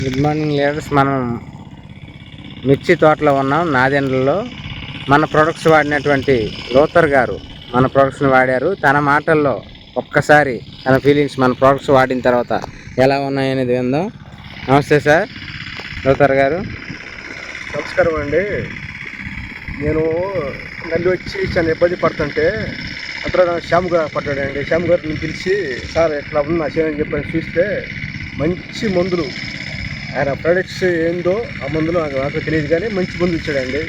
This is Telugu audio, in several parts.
Good morning leaders. మనం మిర్చి తోటలో ఉన్నాం, నాదెండ్లలో. మన ప్రొడక్ట్స్ వాడినటువంటి లోతర్ గారు మన ప్రొడక్ట్స్ని వాడారు. తన మాటల్లో ఒక్కసారి తన ఫీలింగ్స్ మన ప్రొడక్ట్స్ వాడిన తర్వాత ఎలా ఉన్నాయనేది విందాం. నమస్తే సార్ లోతర్ గారు. నమస్కారం అండి. నేను నల్లి వచ్చి చాలా ఇబ్బంది పడుతుంటే అక్కడ శ్యామ్ గారు పడ్డాడండి. శ్యామ్ గారిని పిలిచి, సార్ ఎట్లా ఉంది నా చేయని చెప్పని చూస్తే మంచి మందులు, ఆయన ప్రొడక్ట్స్ ఏందో ఆ మందులు నాకు తెలియదు కానీ మంచి మందులు ఇచ్చాడండి.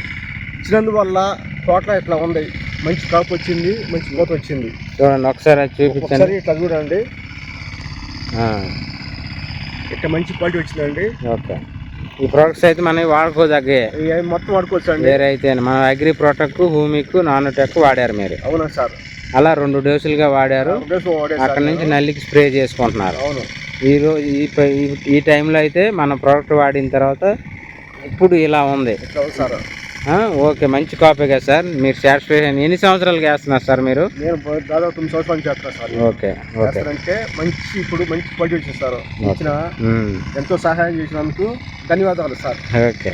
ఇచ్చినందువల్ల తోటలో ఇట్లా ఉంది, మంచి కాపు వచ్చింది, మంచి పూత వచ్చింది. చూడండి ఒకసారి అది చూపించండి. ఒకసారి ఇట్లా చూడండి, ఇట్లా మంచి క్వాలిటీ వచ్చిందండి. ఓకే, ఈ ప్రొడక్ట్స్ అయితే మనకి వాడుకోదగ్గే, మొత్తం వాడుకోవచ్చు అండి. వేరే అయితే మన అగ్రి ప్రొటెక్ట్, హూమిక్, నానోటెక్ వాడారు మీరు. అవునా సార్? అలా 2 డోసులుగా వాడారు. అక్కడ నుంచి నల్లికి స్ప్రే చేసుకుంటున్నారు. అవును. ఈరోజు ఈ టైంలో అయితే మన ప్రోడక్ట్ వాడిన తర్వాత ఇప్పుడు ఇలా ఉంది. ఓకే, మంచి కాపీ కదా సార్. మీరు సాటిస్ఫాక్షన్ ఎన్ని సంవత్సరాలుగా వేస్తున్నారు సార్ మీరు? నేను దాదాపు 9 సంవత్సరాలు చేస్తాను సార్. Okay okay. అంటే ఇప్పుడు మంచి క్వాలిటీ వచ్చేస్తారు. ఎంతో సహాయం చేసినందుకు ధన్యవాదాలు సార్. ఓకే.